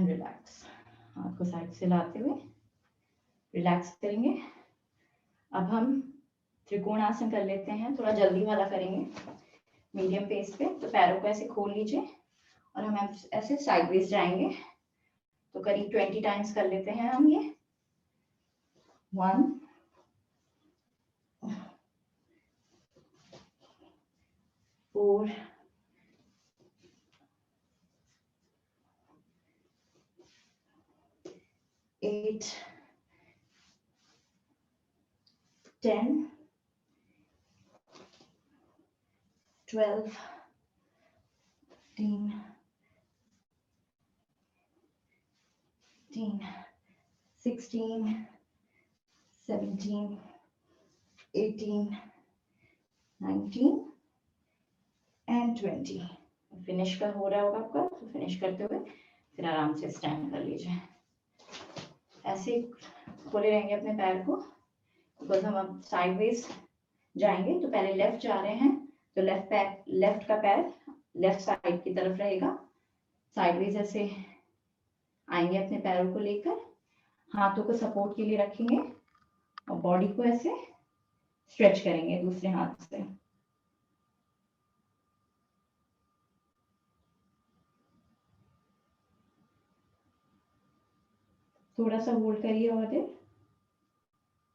And relax. हाथ को side से लाते हुए रिलैक्स करेंगे। अब हम त्रिकोण आसन कर लेते हैं, थोड़ा जल्दी वाला करेंगे मीडियम पेस पे। तो पैरों को ऐसे खोल लीजिए और हम ऐसे साइडवेज जाएंगे। तो करीब 20 टाइम्स कर लेते हैं हम ये। 1 4 8 10 12 13 16 17 18 19 एंड 20। फिनिश का हो रहा होगा आपका, तो फिनिश करते हुए फिर आराम से स्टैंड कर लीजिए। ऐसे खोले रहेंगे अपने पैर को, बिकॉज हम अब साइडवेज जाएंगे। तो पहले लेफ्ट जा रहे हैं, तो लेफ्ट का पैर लेफ्ट साइड की तरफ रहेगा। साइडवेज ऐसे आएंगे, अपने पैरों को लेकर हाथों को सपोर्ट के लिए रखेंगे और बॉडी को ऐसे स्ट्रेच करेंगे दूसरे हाथ से। थोड़ा सा होल्ड करिए और देर,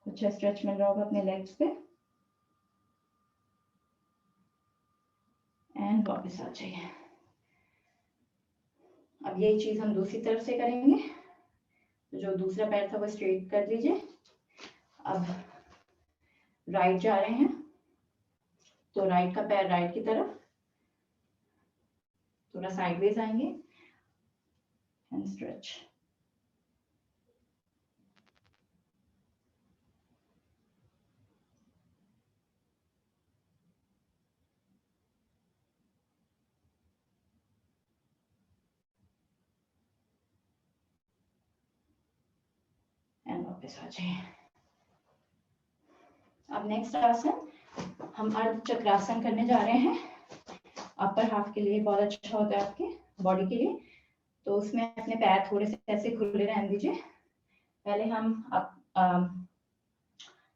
कुछ स्ट्रेच मिल रहा होगा अपने लेग्स पे। एंड वापस आ जाइए। अब यही चीज हम दूसरी तरफ से करेंगे। तो जो दूसरा पैर था वो स्ट्रेट कर लीजिए। अब राइट जा रहे हैं, तो राइट का पैर राइट की तरफ, थोड़ा साइडवेज आएंगे एंड स्ट्रेच। एंड वापस आ जाइए। अब नेक्स्ट आसन हम अर्ध चक्रासन करने जा रहे हैं। अपर हाफ के लिए बहुत अच्छा होता है आपके बॉडी के लिए। तो उसमें अपने पैर थोड़े से ऐसे खुले रहने दीजिए। पहले हम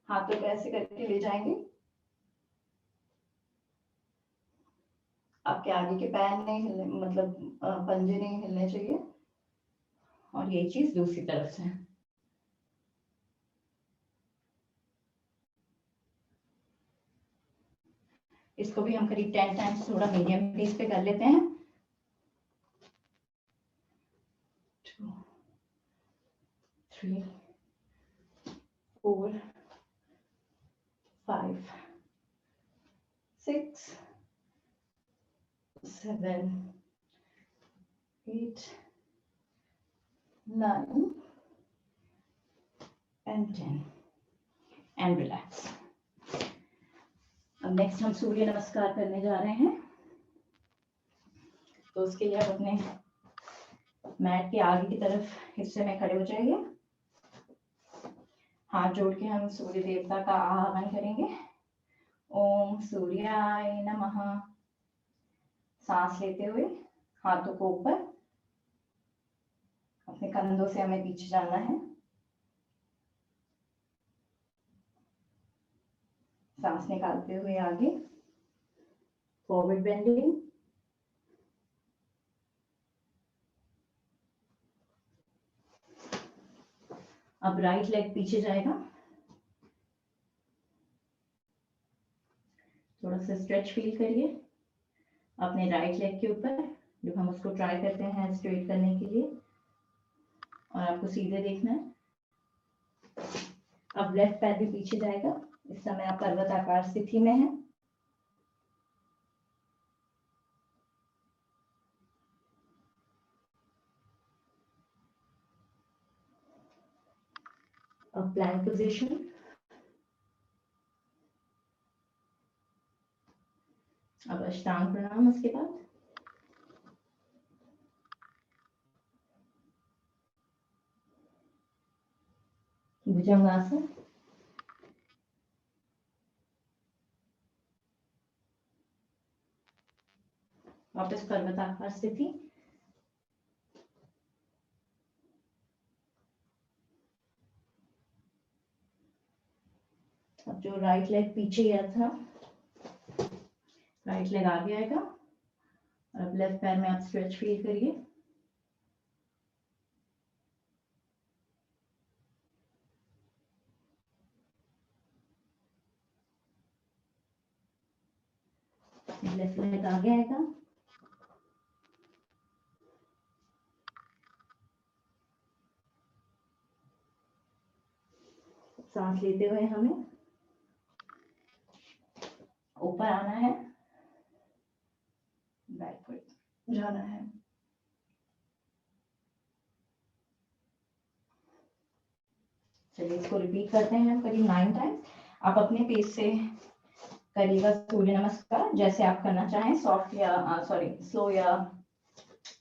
हाथों को ऐसे करके ले जाएंगे। आपके आगे के पैर नहीं हिलने, मतलब पंजे नहीं हिलने चाहिए। और ये चीज दूसरी तरफ से। इसको भी हम करीब 10 टाइम्स थोड़ा मीडियम पेस पे कर लेते हैं। 2 3 4 5 6 7 8 9 and 10 and relax। अब नेक्स्ट हम सूर्य नमस्कार करने जा रहे हैं। तो उसके लिए आप अपने मैट के आगे की तरफ हिस्से में खड़े हो जाइए। हाथ जोड़ के हम सूर्य देवता का आह्वान करेंगे। ओम सूर्याय नमः। सांस लेते हुए हाथों को ऊपर, अपने कंधों से हमें पीछे जाना है। सांस निकालते हुए आगे, फॉरवर्ड बेंडिंग। अब राइट लेग पीछे जाएगा, थोड़ा सा स्ट्रेच फील करिए अपने राइट लेग के ऊपर, जो हम उसको ट्राई करते हैं स्ट्रेट करने के लिए, और आपको सीधे देखना है। अब लेफ्ट पैर भी पीछे जाएगा। इस समय आप पर्वताकार स्थिति में हैं। अब प्लैंक पोजीशन। अब अष्टांग प्रणाम। उसके बाद भुजंगासन। वापस पर्वताकार स्थिति। अब जो राइट लेग पीछे गया था, राइट लेग आगे आएगा और अब लेफ्ट पैर में आप स्ट्रेच फील करिए। लेफ्ट लेग आगे आएगा, सांस लेते हुए हमें ऊपर आना है, बैकवर्ड जाना है। चलिए इसको रिपीट करते हैं हम करीब 9 टाइम्स। आप अपने पेस से करिएगा सूर्य नमस्कार, जैसे आप करना चाहें, सॉफ्ट या सॉरी स्लो या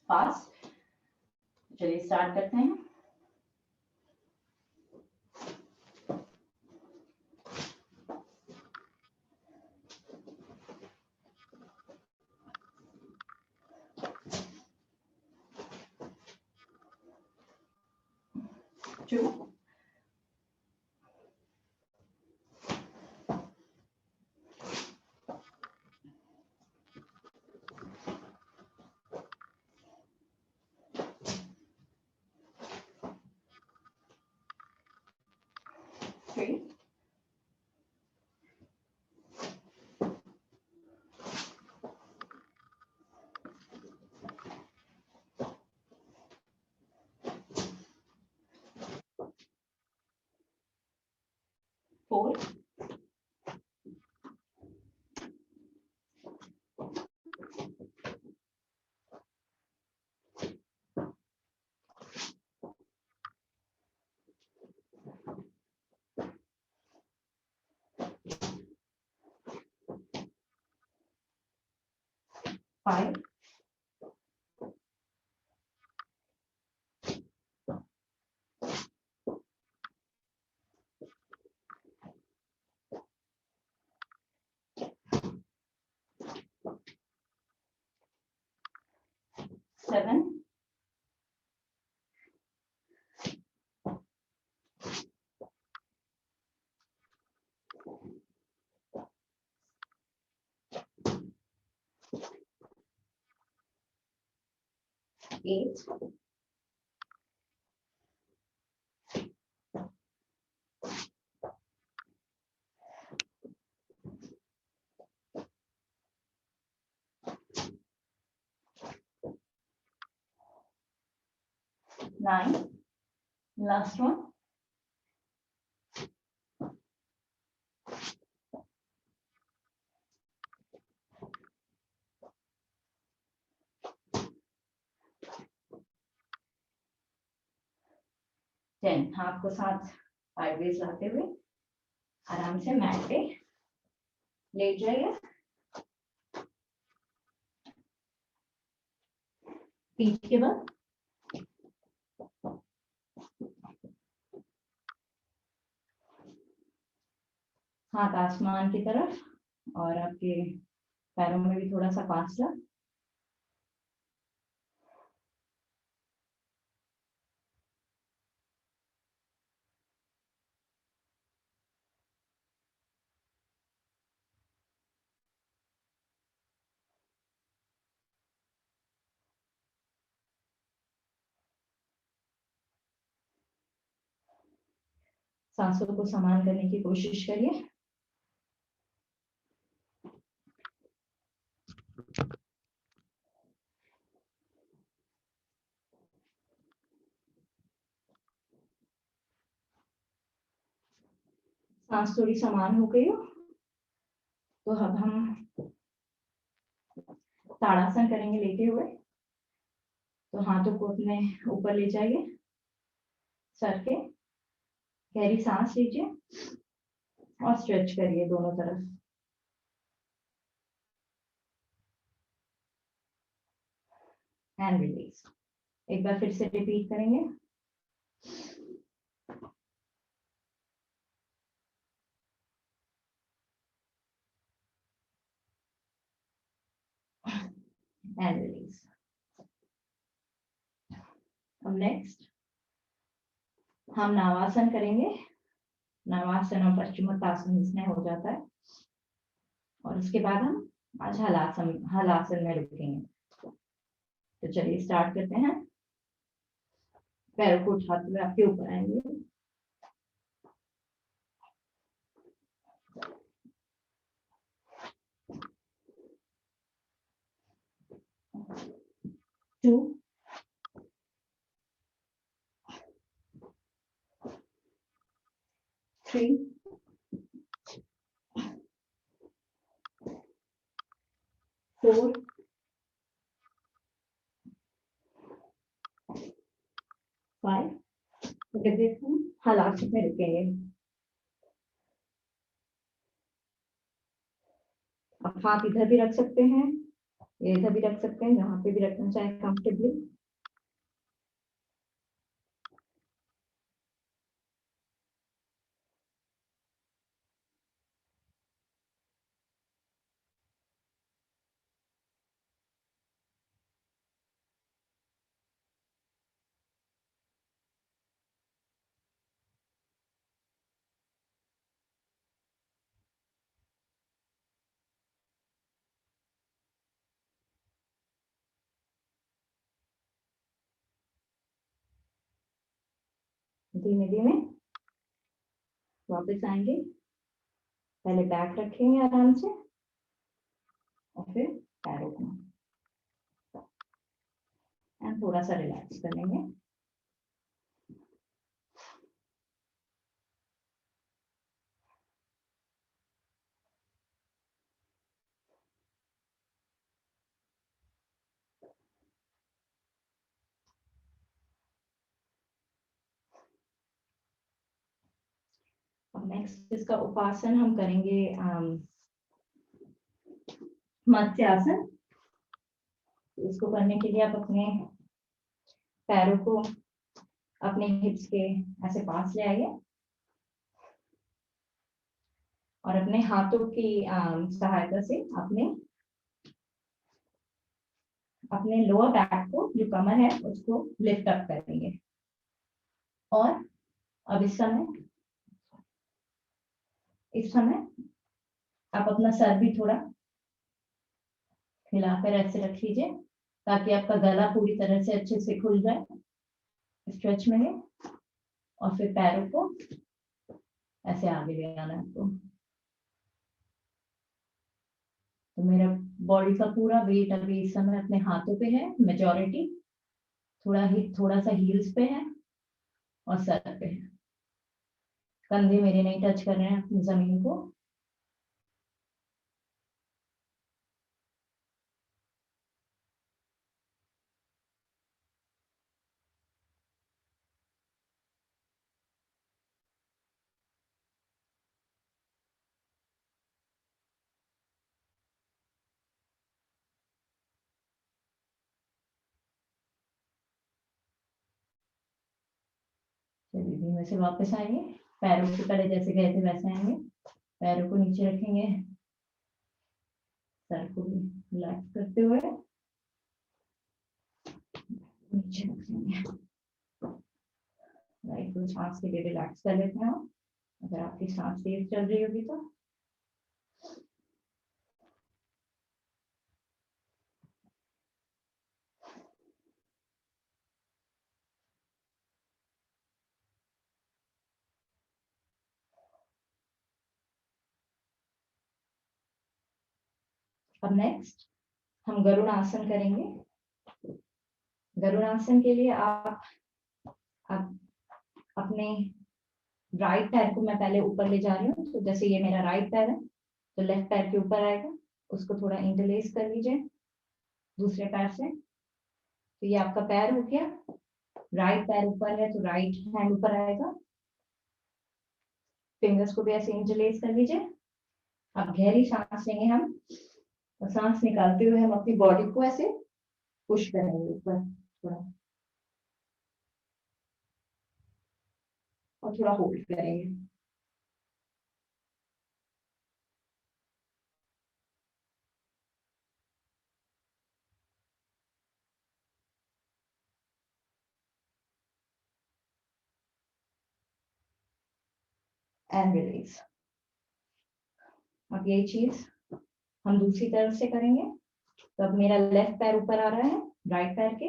फास्ट। चलिए स्टार्ट करते हैं। Two, 3, 4, 5, 7, 8, 9, last one, 10। हाथ को साथ साइडवेज लाते हुए आराम से मैट पे लेट जाइए। पीठ के बल, हाथ आसमान की तरफ और आपके पैरों में भी थोड़ा सा फासला। सांसों को समान करने की कोशिश करिए। सांस थोड़ी समान हो गई हो तो अब हम ताड़ासन करेंगे लेटे हुए। तो हाथों को अपने ऊपर ले जाइए सर के, गहरी सांस लीजिए और स्ट्रेच करिए दोनों तरफ। And release. एक बार फिर से रिपीट करेंगे। And release. अब नेक्स्ट हम नावासन करेंगे नवासन और पश्चिमोत्तासन इसमें हो जाता है। और उसके बाद हम आज हलासन में रुकेंगे। तो चलिए स्टार्ट करते हैं। पैरों को उठाते हुए आपके ऊपर आएंगे। 2 3 4 5। हालात में रुकेंगे। आप हाथ इधर भी रख सकते हैं, इधर भी रख सकते हैं, जहां पे भी रखना चाहे कंफर्टेबली। धीमे धीमे वापस आएंगे। पहले बैक रखेंगे आराम से और फिर पैरों को एंड थोड़ा सा रिलैक्स कर लेंगे। और नेक्स्ट इसका उपासन हम करेंगे मत्स्य आसन। इसको करने के लिए आप अपने पैरों को अपने हिप्स के ऐसे पास ले आइए और अपने हाथों की सहायता से अपने लोअर बैक को, जो कमर है, उसको लिफ्ट अप करेंगे। और अब इस समय आप अपना सर भी थोड़ा हिलाकर ऐसे रख लीजिए ताकि आपका गला पूरी तरह से अच्छे से खुल जाए। स्ट्रेच में है और फिर पैरों को ऐसे आगे ले आना है आपको। तो मेरा बॉडी का पूरा वेट अभी इस समय अपने हाथों पे है, मेजॉरिटी थोड़ा सा हील्स पे है और सर पे है। कंधे मेरे नहीं टच कर रहे हैं अपनी जमीन को। चलिए धीमे से वापस आएंगे। पैरों के पहले जैसे गए थे वैसे आएंगे। पैरों को नीचे रखेंगे, सर को भी रिलैक्स करते हुए नीचे रखेंगे। राइट को सांस के लिए रिलैक्स कर लेते हैं। अगर आपकी सांस तेज चल रही होगी तो अब नेक्स्ट हम गरुड़ आसन करेंगे। गरुड़ आसन के लिए आप अपने राइट पैर को मैं पहले ऊपर ले जा रही हूँ। तो जैसे ये मेरा राइट पैर है तो लेफ्ट पैर के ऊपर आएगा, उसको थोड़ा इंटरलेस कर लीजिए दूसरे पैर से। तो ये आपका पैर हो गया, राइट पैर ऊपर है तो राइट हैंड ऊपर आएगा। फिंगर्स को भी ऐसे इंटरलेस कर लीजिए। अब गहरी सांस लेंगे हम और सांस निकालते हुए हम अपनी बॉडी को ऐसे पुश करेंगे ऊपर थोड़ा और थोड़ा होल्ड करेंगे। And release. अब यही चीज हम दूसरी तरफ से करेंगे। तो अब मेरा लेफ्ट पैर ऊपर आ रहा है राइट पैर के,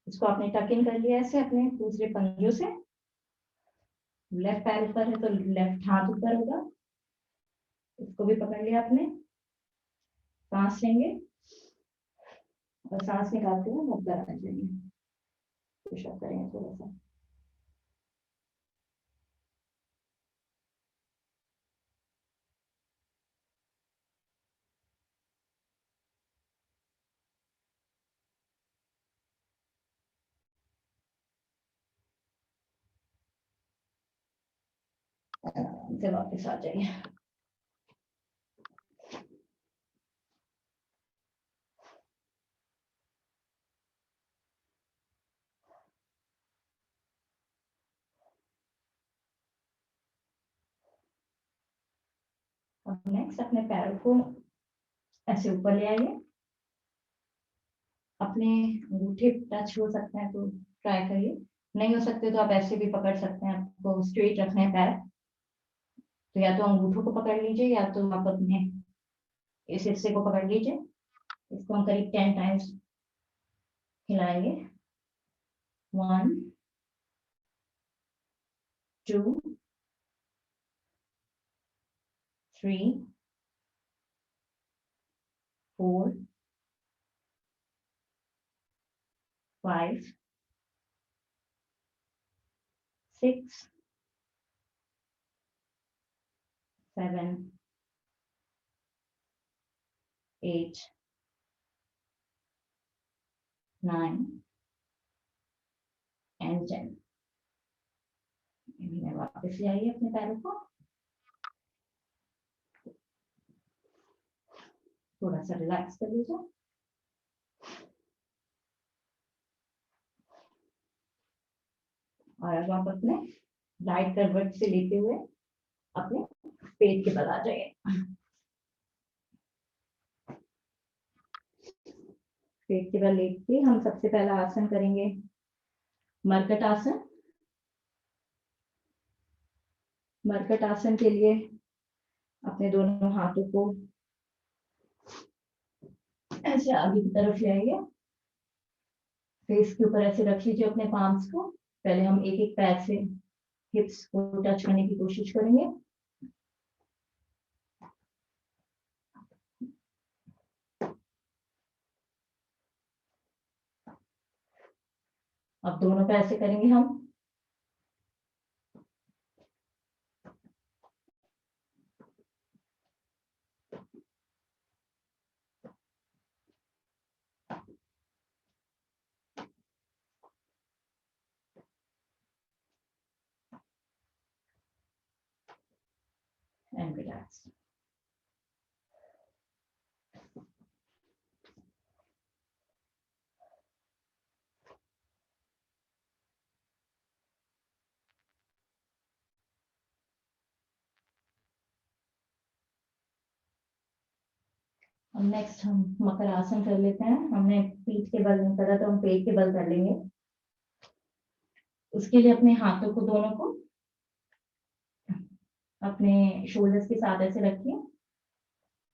इसको आपने टक इन कर लिया ऐसे अपने दूसरे पंजों से। लेफ्ट पैर ऊपर है तो लेफ्ट हाथ ऊपर होगा, इसको भी पकड़ लिया आपने। सांस लेंगे और सांस निकालते हुए मुख पर आना चाहिए। पुशअप करेंगे थोड़ा सा। से वापस आ जाइए। अब नेक्स्ट अपने पैरों को ऐसे ऊपर ले आइए। अपने अंगूठे टच हो सकते हैं तो ट्राई करिए, नहीं हो सकते तो आप ऐसे भी पकड़ सकते हैं। आपको स्ट्रेट रखने हैं पैर तो या तो अंगूठों को पकड़ लीजिए या तो आप अपने इस हिस्से को पकड़ लीजिए। इसको हम करीब 10 टाइम्स हिलाएंगे। 1 2 3 4 5 6 7 8 9 एंड 10। वापस ले आइए अपने पैरों को, थोड़ा सा रिलैक्स कर लीजिए। और अब आप अपने राइट करवट से लेते हुए अपने पेट के बल आ जाइए। पेट के बल लेट के हम सबसे पहला आसन करेंगे मरकट आसन। मरकट आसन के लिए अपने दोनों हाथों को ऐसे आगे की तरफ ले आइए। फेस के ऊपर ऐसे रख लीजिए अपने पाम्स को। पहले हम एक एक पैर से हिप्स को टच करने की कोशिश करेंगे। अब दोनों पैर से करेंगे हम। And relax. अब नेक्स्ट हम मकर आसन कर लेते हैं। हमने पीठ के बल नहीं करा तो हम पेट के बल कर लेंगे। उसके लिए अपने हाथों को दोनों को अपने शोल्डर्स के साथ ऐसे रखिए।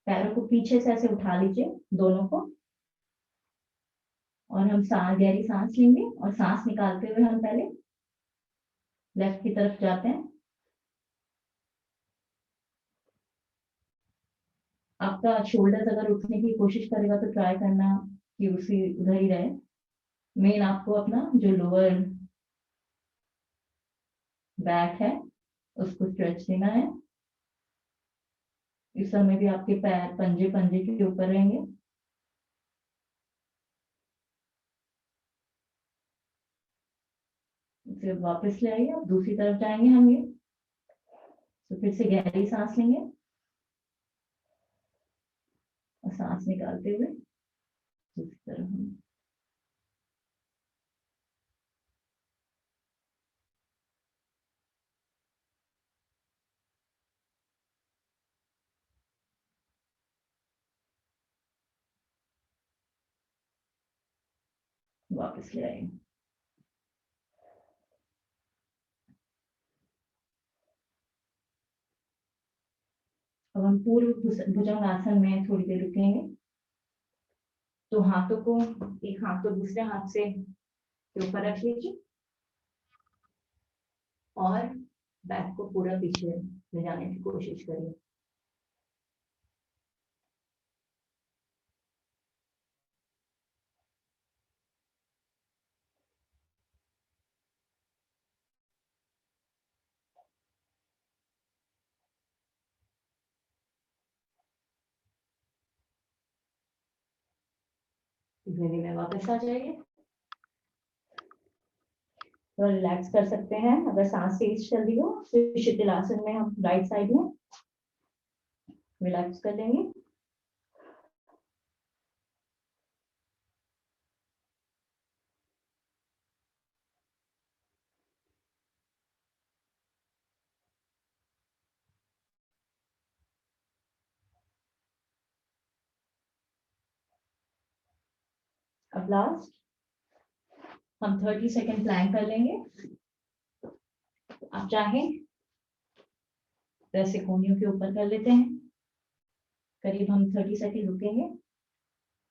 पैरों को पीछे से ऐसे उठा लीजिए दोनों को। और हम सांस गहरी सांस लेंगे और सांस निकालते हुए हम पहले लेफ्ट की तरफ जाते हैं। आपका शोल्डर अगर उठने की कोशिश करेगा तो ट्राई करना कि उसी उधर ही रहे। मेन आपको अपना जो लोअर बैक है उसको स्ट्रेच देना है। इस समय भी आपके पैर पंजे पंजे के ऊपर रहेंगे। फिर वापस ले आइए, अब दूसरी तरफ जाएंगे हम ये। तो फिर से गहरी सांस लेंगे और सांस निकालते हुए दूसरी तरफ हम वापस ले आएंगे। अब हम पूर्व भुजंगासन में थोड़ी देर रुकेंगे। तो हाथों को, एक हाथ को दूसरे हाथ से ऊपर रख लीजिए और बैक को पूरा पीछे ले जाने की कोशिश करिए। धीरे धीरे वापस आ जाइए। तो रिलैक्स कर सकते हैं। अगर सांस तेज चल रही हो तो शीतलासन में हम राइट साइड में रिलैक्स कर लेंगे। अब लास्ट हम 30 सेकेंड प्लैंक कर लेंगे। आप चाहें वैसे कोहनियों के ऊपर कर लेते हैं। करीब हम 30 सेकेंड रुकेंगे।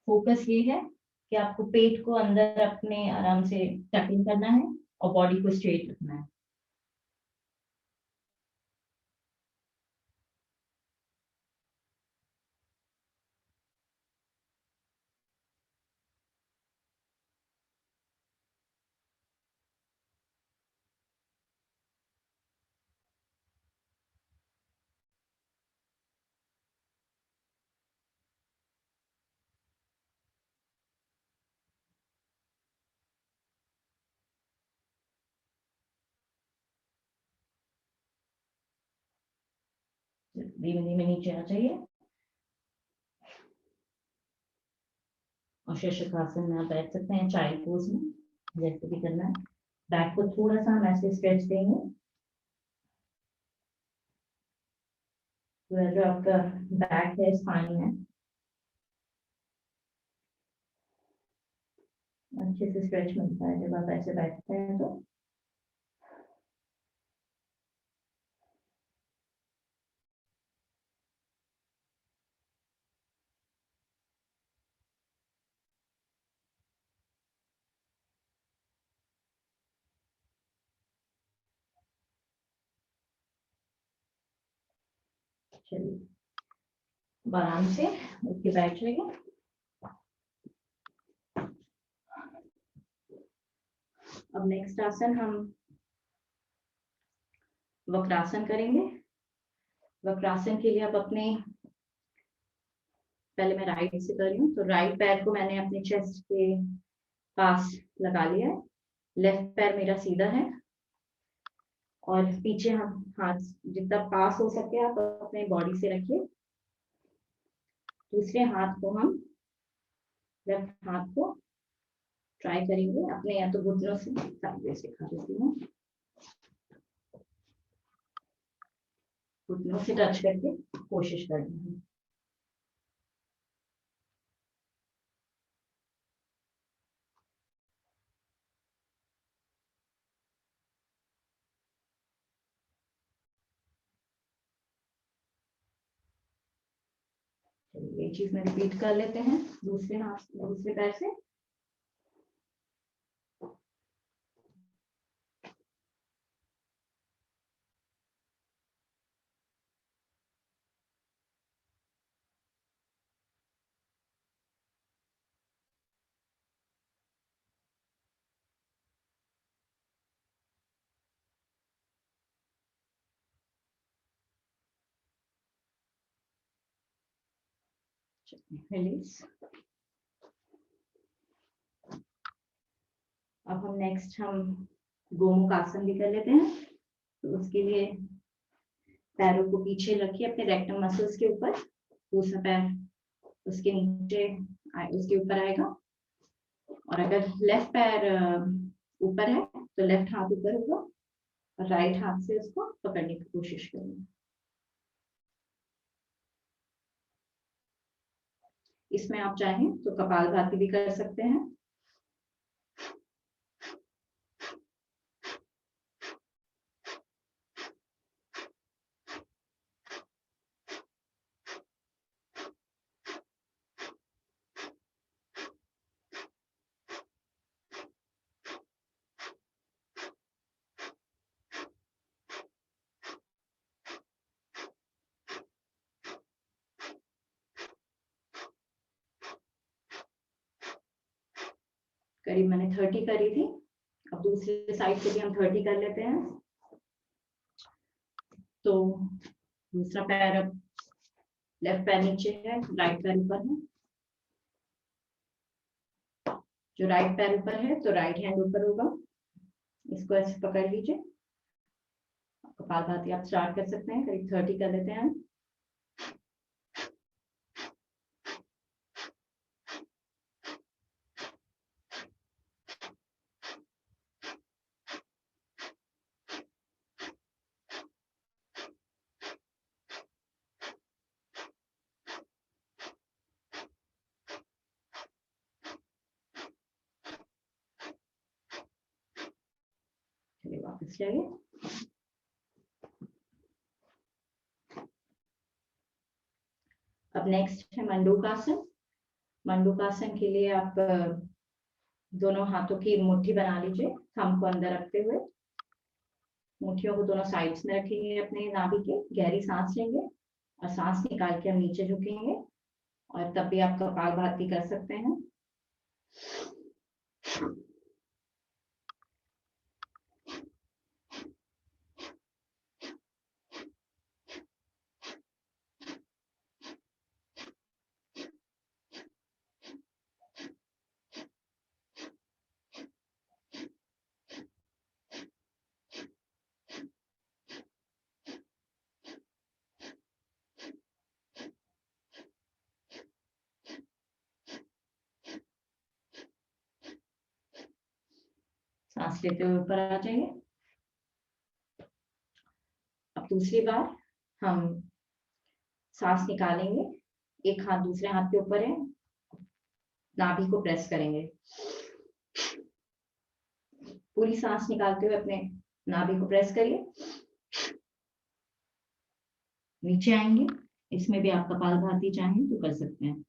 फोकस ये है कि आपको पेट को अंदर अपने आराम से टक इन करना है और बॉडी को स्ट्रेट रखना है। धीमे धीमे नीचे आ जाइए और शीर्षकासन में आप बैठ सकते हैं चाइल्ड पोज में, जैसे भी करना है। बैक को थोड़ा सा हम ऐसे स्ट्रेच देंगे। तो जो आपका बैक है, स्पाइन है, अच्छे से स्ट्रेच मिलता है जब आप ऐसे बैठते हैं। तो चलिए आराम से उठ के बैठ जाइए। अब नेक्स्ट आसन हम वक्रासन करेंगे। वक्रासन के लिए आप अपने, पहले मैं राइट से कर रही हूँ, तो राइट पैर को मैंने अपने चेस्ट के पास लगा लिया है। लेफ्ट पैर मेरा सीधा है और पीछे हम हाथ जितना पास हो सके आप अपने बॉडी से रखिए। दूसरे हाथ को हम, लेफ्ट हाथ को ट्राई करेंगे अपने या तो घुटनों से, साइडवेज दिखा देती हूँ, घुटनों से टच करके कोशिश करनी है। ये चीज में रिपीट कर लेते हैं दूसरे हाथ, दूसरे पैर से। रिलीज। अब हम नेक्स्ट गोमुख आसन भी कर लेते हैं। तो उसके लिए पैरों को पीछे रखिए अपने रेक्टम मसल्स के ऊपर। दूसरा पैर उसके नीचे उसके ऊपर आएगा। और अगर लेफ्ट पैर ऊपर है तो लेफ्ट हाथ ऊपर होगा और राइट हाथ से उसको पकड़ने की कोशिश करेंगे। इसमें आप चाहें तो कपालभाति भी कर सकते हैं। करीब मैंने 30 करी थी। अब दूसरी साइड से भी हम 30 कर लेते हैं। तो दूसरा पैर, अब लेफ्ट पैर नीचे है, राइट पैर ऊपर है। जो राइट पैर ऊपर है तो राइट हैंड ऊपर होगा, इसको ऐसे पकड़ लीजिए। कपालभाति आप स्टार्ट कर सकते हैं, करीब 30 कर लेते हैं। चलिए वापस जाइए। अब नेक्स्ट है मंडूकासन। मंडूकासन के लिए आप दोनों हाथों की मुट्ठी बना लीजिए, थंब को अंदर रखते हुए। मुट्ठियों को दोनों साइड्स में रखेंगे अपने नाभि के, गहरी सांस लेंगे और सांस निकाल के हम नीचे झुकेंगे। और तब भी आप कपालभाति कर सकते हैं। सांस लेते हुए ऊपर आ जाइए। अब दूसरी बार हम सांस निकालेंगे, एक हाथ दूसरे हाथ के ऊपर है, नाभि को प्रेस करेंगे। पूरी सांस निकालते हुए अपने नाभि को प्रेस करिए, नीचे आएंगे। इसमें भी आप कपालभाति चाहें तो कर सकते हैं।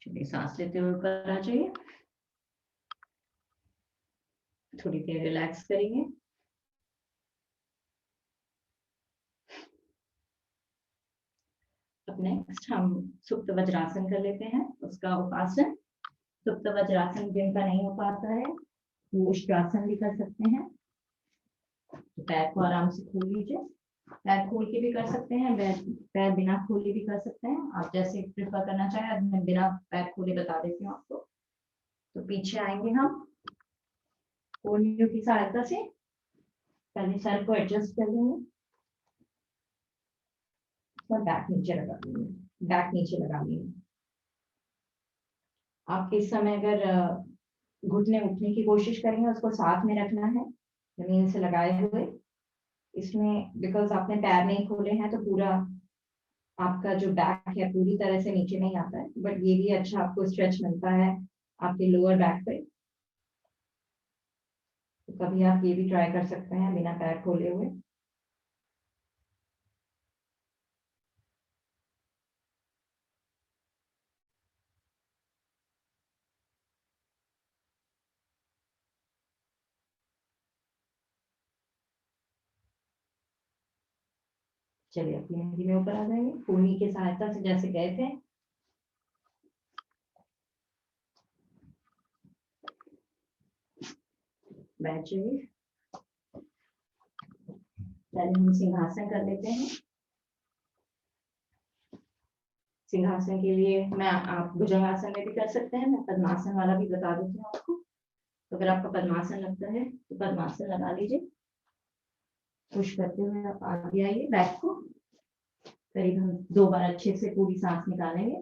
चलिए सांस लेते हुए ऊपर आ जाइए। थोड़ी देर रिलैक्स करेंगे। अब नेक्स्ट हम सुप्त वज्रासन कर लेते हैं, उसका उपासन। सुप्त वज्रासन जिनका नहीं हो पाता है वो उष्ट्रासन भी कर सकते हैं। तो पैर को आराम से खोल लीजिए, पैर खोल के भी कर सकते हैं, पैर बिना खोले भी कर सकते हैं, आप जैसे प्रेफर करना चाहें। मैं बिना पैर खोले बता देती हूँ आपको। तो पीछे आएंगे हम कोहनियों की सहायता से, पहले सर को एडजस्ट कर लेंगे और बैक नीचे लगा लेंगे, बैक नीचे लगा लेंगे। आप इस समय अगर घुटने उठने की कोशिश करेंगे, उसको साथ में रखना है जमीन से लगाए हुए। इसमें बिकॉज आपने पैर नहीं खोले हैं तो पूरा आपका जो बैक है पूरी तरह से नीचे नहीं आता है, बट ये भी अच्छा आपको स्ट्रेच मिलता है आपके लोअर बैक पे। तो कभी आप ये भी ट्राई कर सकते हैं बिना पैर खोले हुए। चलिए अपनी हिंदी में ऊपर आ जाएंगे, पूरी की सहायता से जैसे गए थे। बैठ जाइए। पहले हम सिंहासन कर लेते हैं। सिंहासन के लिए मैं आप भुजंगासन में भी कर सकते हैं, मैं पद्मासन वाला भी बता देती हूँ आपको। तो अगर आपका पद्मासन लगता है तो पद्मासन लगा लीजिए। पुश करते हुए आप आगे आइए, बैक को करीब हम 2 बार अच्छे से पूरी सांस निकालेंगे।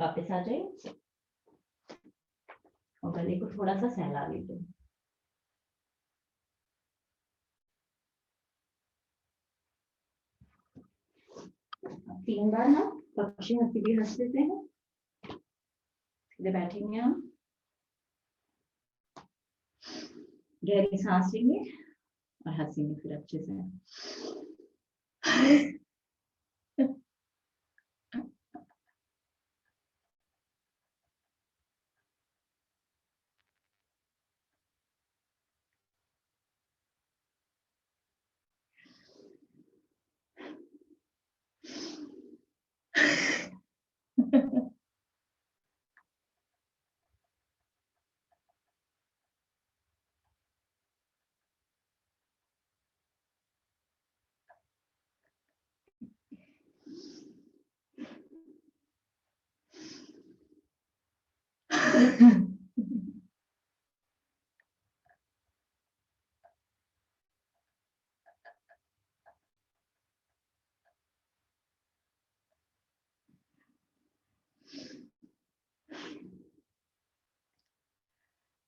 वापस आ जाइए और गले को थोड़ा सा सहला लीजिए। अब 3 बार हम पक्षी हंसी भी हंस लेते हैं। सीधे बैठेंगे हम, गहरी सांस लेंगे और हंसेंगे फिर अच्छे से।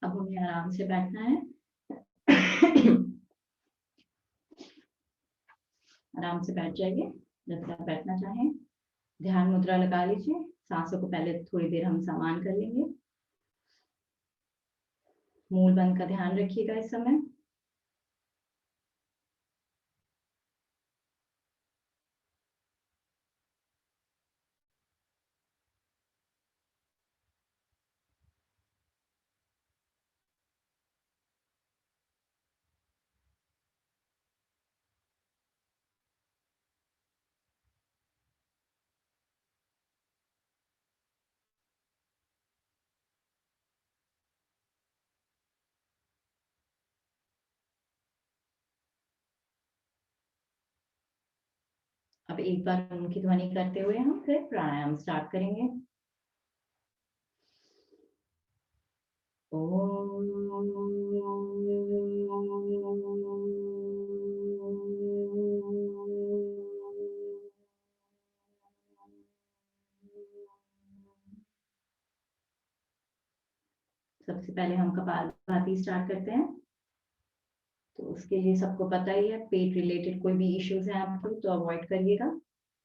अब हमें आराम से बैठना है। आराम से बैठ जाइए जैसे आप बैठना चाहें। ध्यान मुद्रा लगा लीजिए। सांसों को पहले थोड़ी देर हम समान कर लेंगे। मूल बंद का ध्यान रखिएगा इस समय। अब एक बार उनकी ध्वनि करते हुए हम फिर प्राणायाम स्टार्ट करेंगे। सबसे पहले हम कपालभाति स्टार्ट करते हैं। तो उसके लिए सबको पता ही है, पेट रिलेटेड कोई भी इश्यूज हैं आपको तो अवॉइड करिएगा।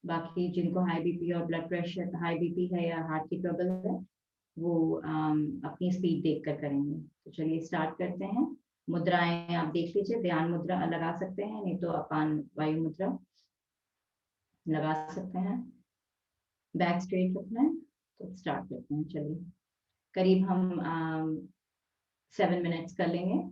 बाकी जिनको हाई बीपी और ब्लड प्रेशर, हाई बीपी है या हार्ट की ट्रबल है, वो अपनी स्पीड देखकर करेंगे। तो चलिए स्टार्ट करते हैं। मुद्राएं आप देख लीजिए, ध्यान मुद्रा लगा सकते हैं, नहीं तो अपान वायु मुद्रा लगा सकते हैं। बैक स्ट्रेट रखना है। तो स्टार्ट करते हैं। चलिए करीब हम 7 मिनट्स कर लेंगे।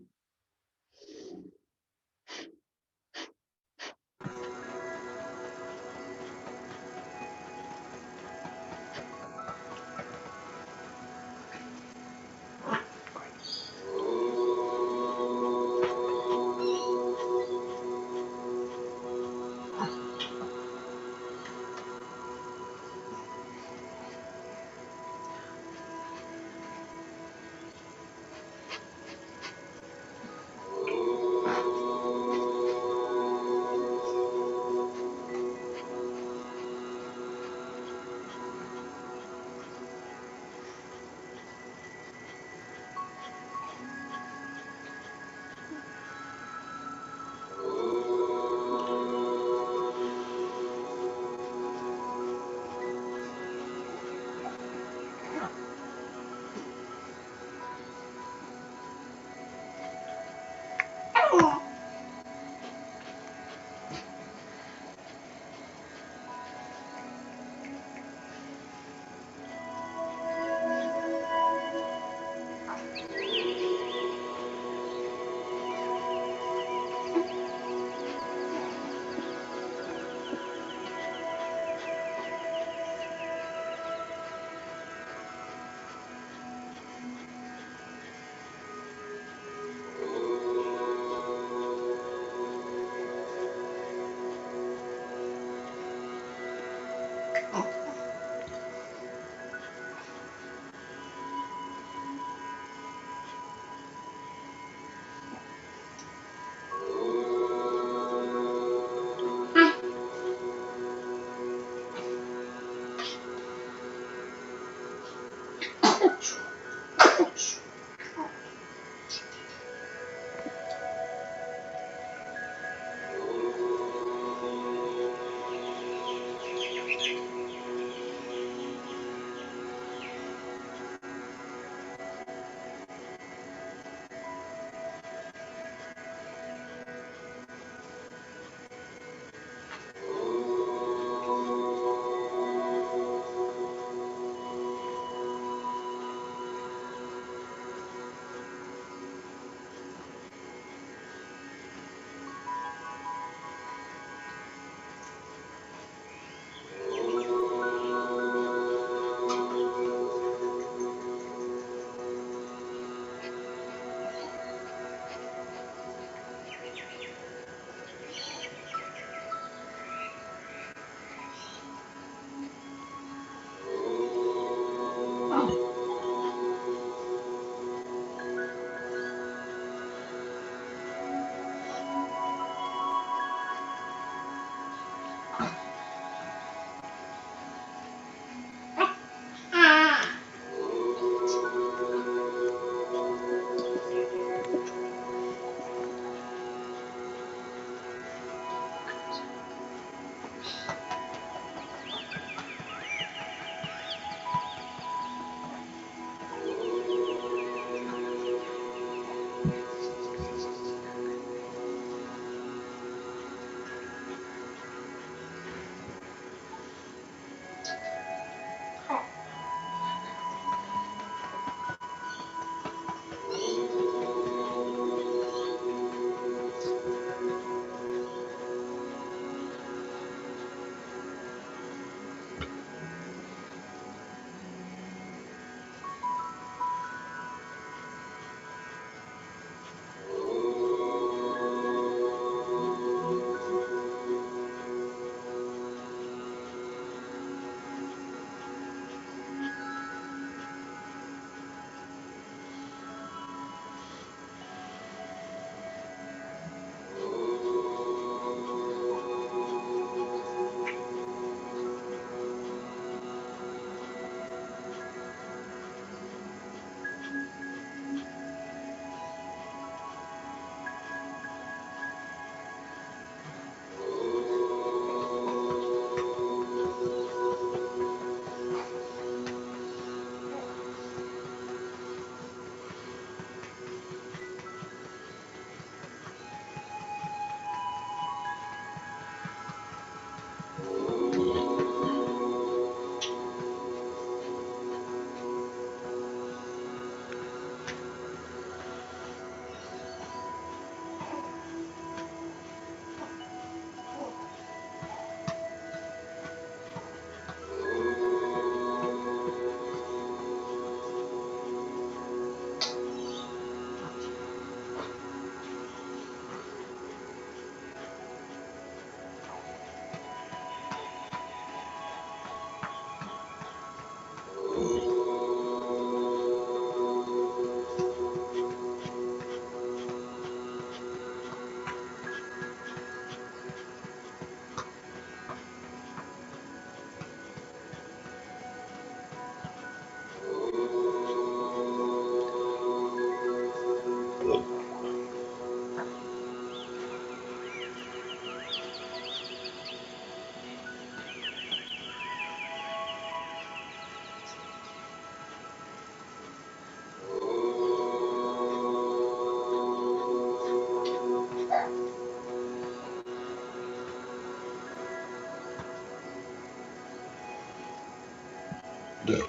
Yeah.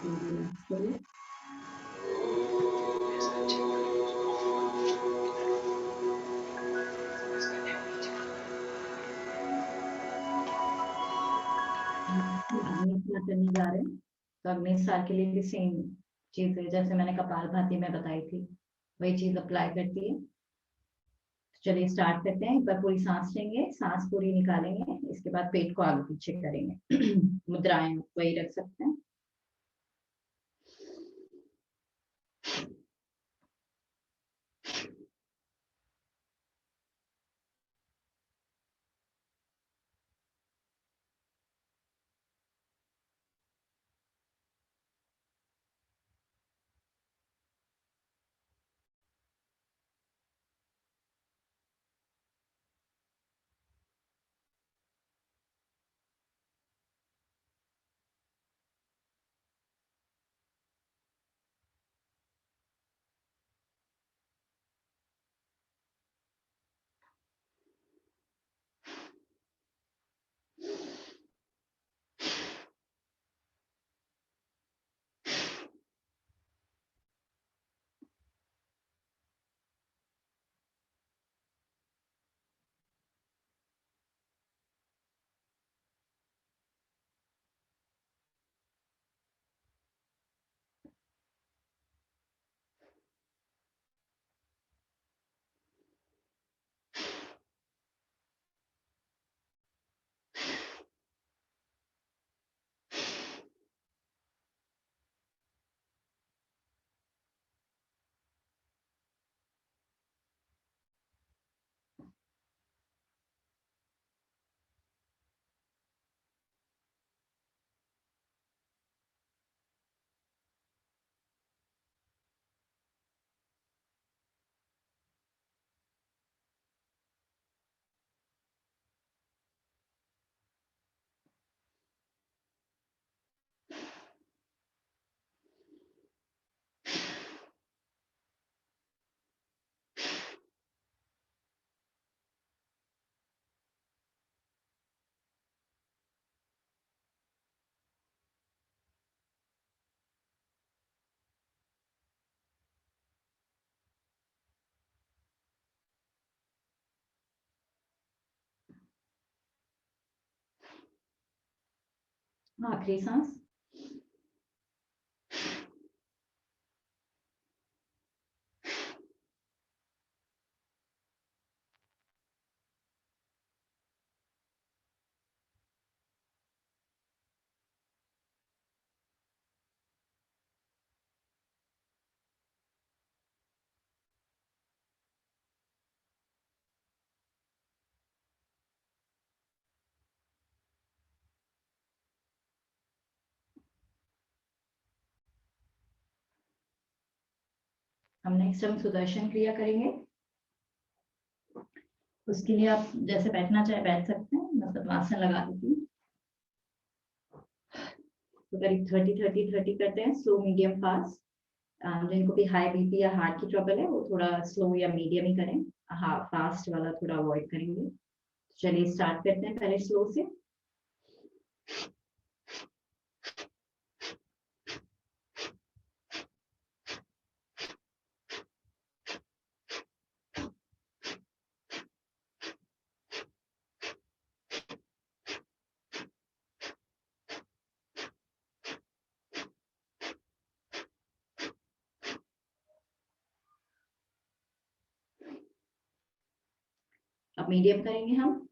Relax करिए। अगले क्या करने जा रहे हैं, तो अगले साल के लिए भी सेम चीज है जैसे मैंने कपालभाति में बताई थी, वही चीज अप्लाई करती है। तो चलिए स्टार्ट करते हैं। एक बार पूरी सांस लेंगे, सांस पूरी निकालेंगे, इसके बाद पेट को आगे पीछे करेंगे। मुद्राएं वही रख सकते हैं। आखिरी सांस। हम नेक्स्ट हम सुदर्शन क्रिया करेंगे। उसके लिए आप जैसे बैठना चाहे बैठ सकते हैं, मतलब आसन लगा दीजिए। तो करीब 30-30-30 करते हैं, स्लो मीडियम फास्ट। जिनको भी हाई बीपी या हार्ट की ट्रबल है वो थोड़ा स्लो या मीडियम ही करें, हाँ फास्ट वाला थोड़ा अवॉइड करेंगे। चलिए स्टार्ट करते हैं पहले स्लो से। अब मीडियम करेंगे हम।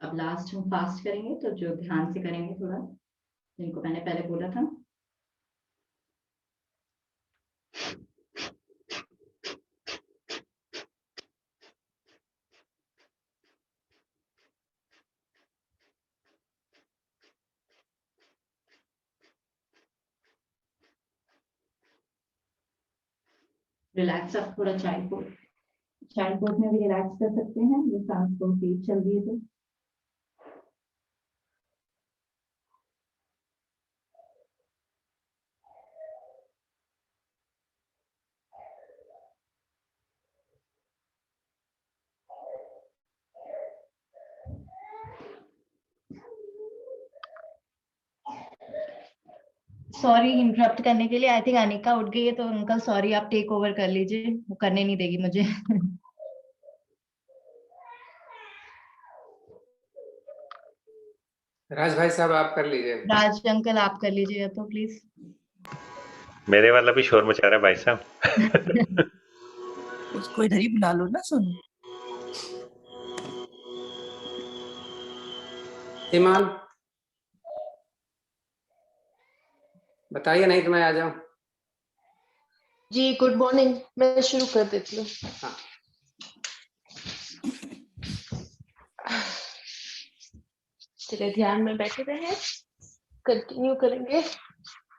अब लास्ट हम फास्ट करेंगे, तो जो ध्यान से करेंगे थोड़ा, जिनको मैंने पहले बोला था। रिलैक्स आप थोड़ा चाइल्ड पोज में भी रिलैक्स कर सकते हैं, जो सांस को तेज चल रही है तो। सॉरी इंटरप्ट करने के लिए, आई थिंक अनिका उठ गई है, तो अंकल सॉरी, आप टेक ओवर कर लीजिए, वो करने नहीं देगी मुझे। राज भाई साहब आप कर लीजिए। राज अंकल आप कर लीजिएगा तो प्लीज। मेरे वाला भी शोर मचा रहा है भाई साहब। उसको इधर ही बुला लो ना सोनू। ईमान बताइए, नहीं तो मैं आ जाऊं। जी गुड मॉर्निंग, मैं शुरू कर देती हूँ। हाँ। चलिए ध्यान में बैठे रहे, कंटिन्यू करेंगे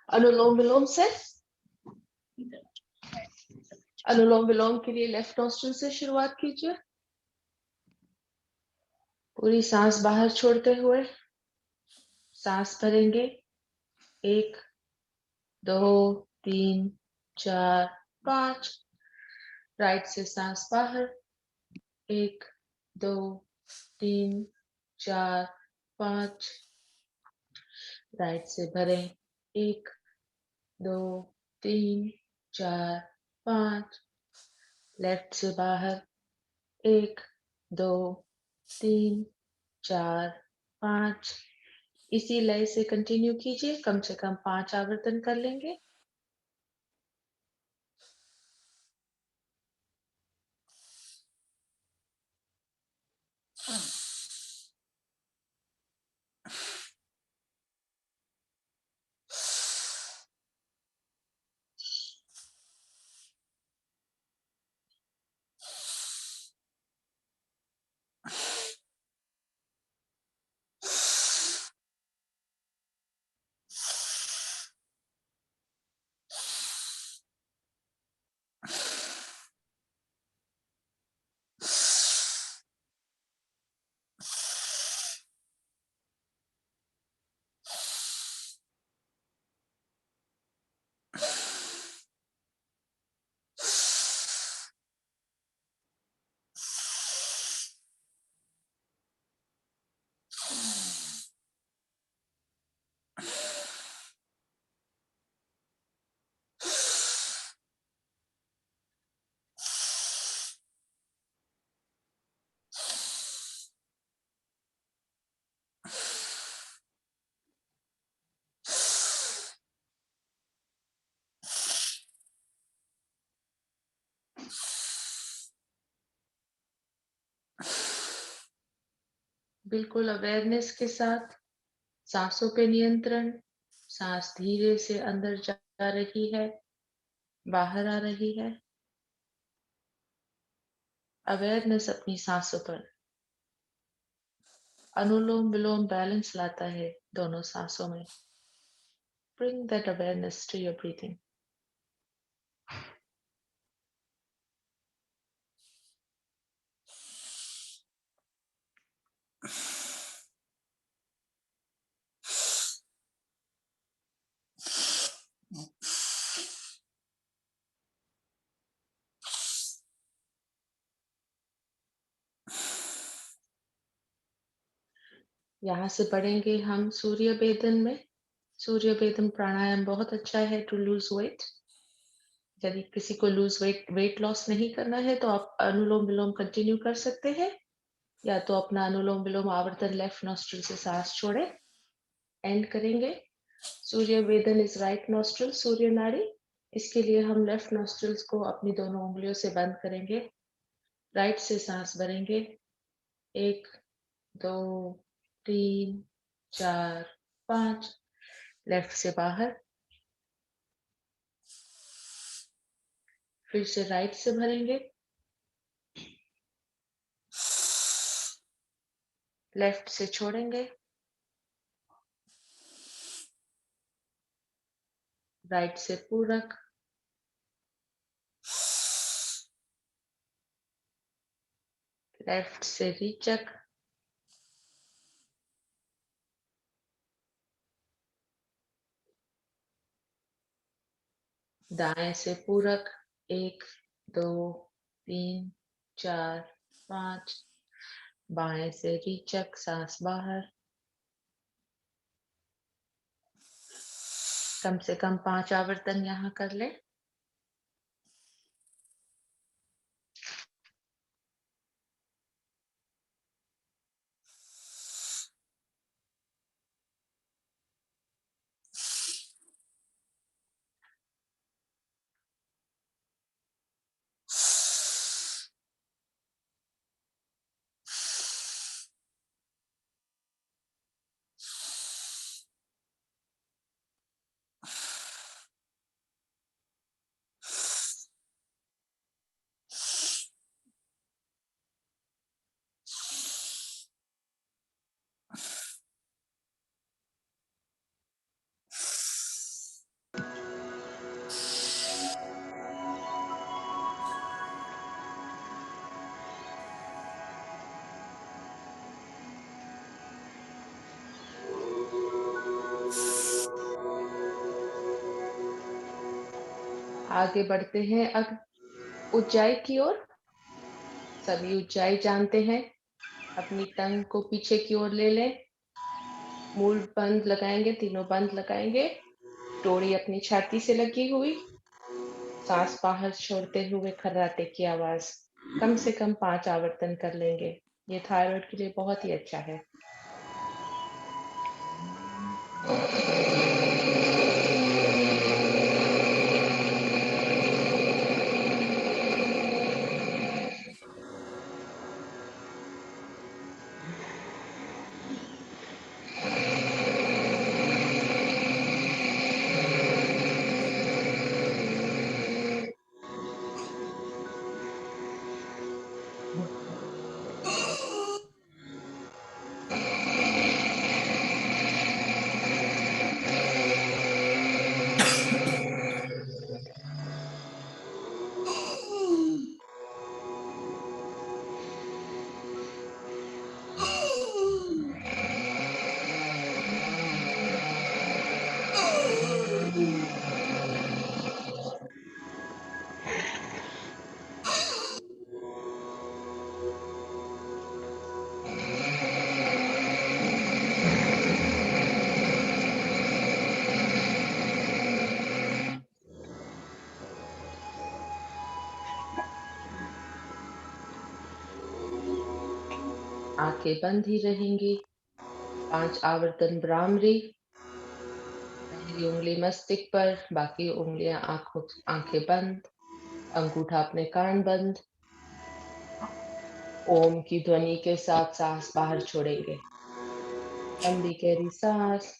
अनुलोम विलोम से। अनुलोम विलोम के लिए लेफ्ट नॉस्ट्रिल से शुरुआत कीजिए। पूरी सांस बाहर छोड़ते हुए सांस भरेंगे। 1 2 3 4 5। राइट से सांस बाहर। 1 2 3 4 5। राइट से भरें। 1 2 3 4 5। लेफ्ट से बाहर। 1 2 3 4 5। इसी लय से कंटिन्यू कीजिए, कम से कम 5 आवर्तन कर लेंगे। बिल्कुल अवेयरनेस के साथ सांसों पे नियंत्रण। सांस धीरे से अंदर जा रही है, बाहर आ रही है। अवेयरनेस अपनी सांसों पर। अनुलोम विलोम बैलेंस लाता है दोनों सांसों में। Bring that awareness to your breathing. यहाँ से बढ़ेंगे हम सूर्य वेदन में। सूर्य वेदन प्राणायाम बहुत अच्छा है टू लूज वेट। यदि किसी को लूज वेट लॉस नहीं करना है तो आप अनुलोम विलोम कंटिन्यू कर सकते हैं, या तो अपना अनुलोम विलोम आवर्तन लेफ्ट नॉस्ट्रिल से सांस छोड़े एंड करेंगे। सूर्य वेदन इज राइट नॉस्ट्रिल, सूर्य नाड़ी। इसके लिए हम लेफ्ट नॉस्ट्रिल्स को अपनी दोनों उंगलियों से बंद करेंगे, राइट से सांस भरेंगे। 1 2 3 4 5, लेफ्ट से बाहर, फिर से राइट से भरेंगे, लेफ्ट से छोड़ेंगे, राइट से पूरक, लेफ्ट से रीचक, दाएं से पूरक। 1 2 3 4 5, बाएं से रीचक, सांस बाहर। कम से कम 5 आवर्तन यहाँ कर ले। आगे बढ़ते हैं अब ऊंचाई की ओर। सभी ऊंचाई जानते हैं। अपनी टंग को पीछे की ओर ले लें, मूल बंद लगाएंगे, तीनों बंद लगाएंगे, टोड़ी अपनी छाती से लगी हुई, सांस बाहर छोड़ते हुए खर्राटे की आवाज। कम से कम 5 आवर्तन कर लेंगे। ये थायराइड के लिए बहुत ही अच्छा है। आंखें बंद ही रहेंगी। 5 आवर्तन भ्रामरी। पहली उंगली मस्तिष्क पर, बाकी उंगलियां आंखें बंद, अंगूठा अपने कान बंद। ओम की ध्वनि के साथ सांस बाहर छोड़ेंगे। लंबी गहरी सांस।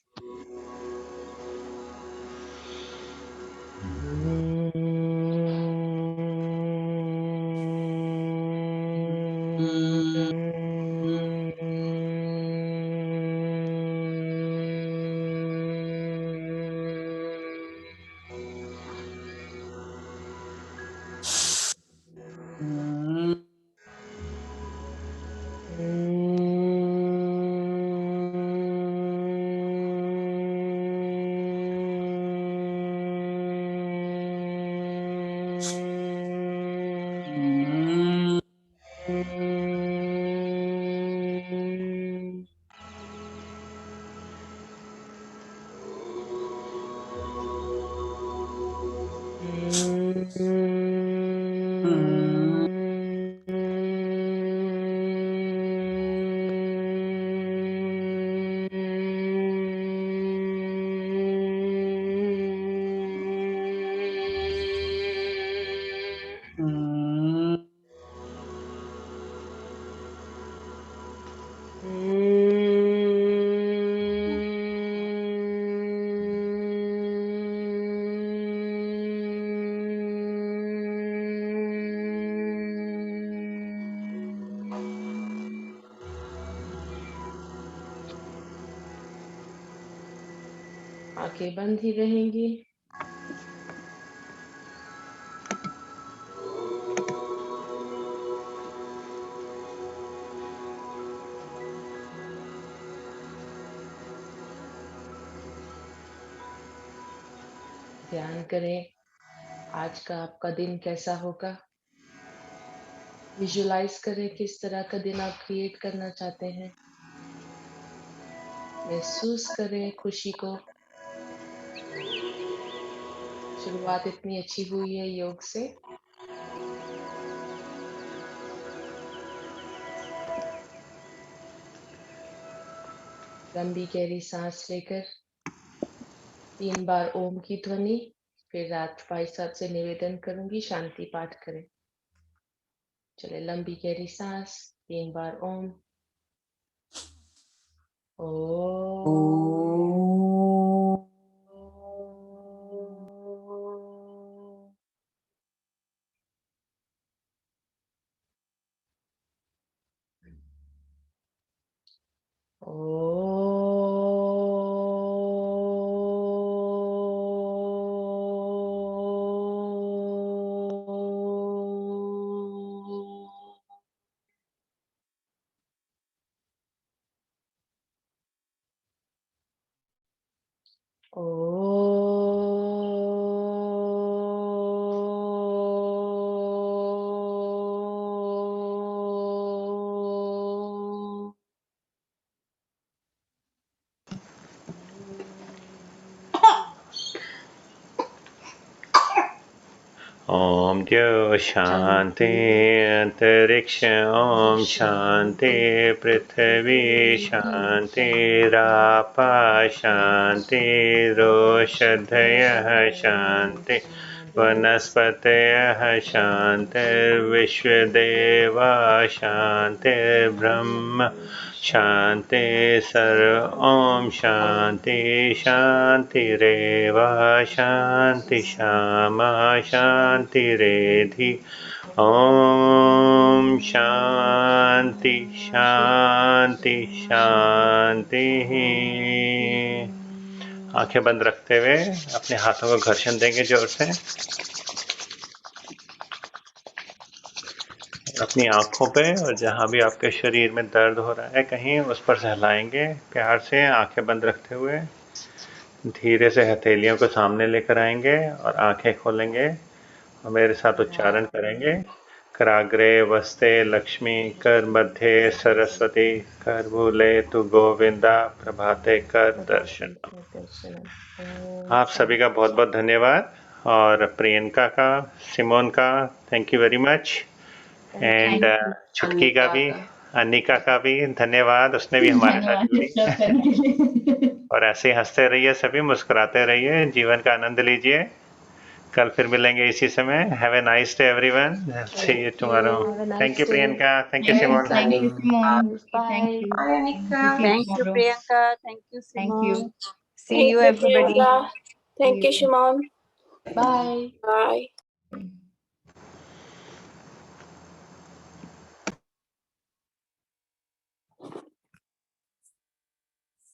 आंखें बंद ही रहेंगी। ध्यान करें आज का आपका दिन कैसा होगा। विजुलाइज करें किस तरह का दिन आप क्रिएट करना चाहते हैं। महसूस करें खुशी को। शुरुआत इतनी अच्छी हुई है योग से। लंबी गहरी सांस लेकर 3 बार ओम की ध्वनि, फिर रात भाई साहब से निवेदन करूंगी शांति पाठ करें। चले लंबी गहरी सांस, 3 बार ओम। ओम द्यो शांति अंतरिक्ष ओम शांति पृथ्वी शांति रापा शांति रोषधयः शांति वनस्पतयः शान्तिर्विश्वदेवा शान्तिर्ब्रह्म शान्ति सर्व ओम शांति शांतिरेव शांति श्यामा शांतिरेधि ओम शांति शांति शांति। आंखें बंद रखते हुए अपने हाथों को घर्षण देंगे जोर से। अपनी आंखों पे और जहाँ भी आपके शरीर में दर्द हो रहा है कहीं उस पर सहलाएंगे प्यार से। आंखें बंद रखते हुए धीरे से हथेलियों को सामने लेकर आएंगे और आंखें खोलेंगे और मेरे साथ उच्चारण करेंगे। कराग्रे वस्ते लक्ष्मी कर मध्य सरस्वती कर भूले तु गोविंदा प्रभाते कर दर्शन। आप सभी का बहुत बहुत धन्यवाद और प्रियंका का, सिमोन का thank you very much and छुटकी का भी, अनिका का भी धन्यवाद, उसने भी हमारे साथ जुड़ी। और ऐसे ही हंसते रहिए, सभी मुस्कुराते रहिए, जीवन का आनंद लीजिए। कल फिर मिलेंगे इसी समय। Have a nice day everyone, see you tomorrow. Thank you Priyanka, thank you Simon. Thank you, Simon. Bye. Thank you. Bye, Anika. Thank you, Priyanka. Thank you, Thank Simon. you. See you, everybody. Thank you, Shimon. Bye. Bye.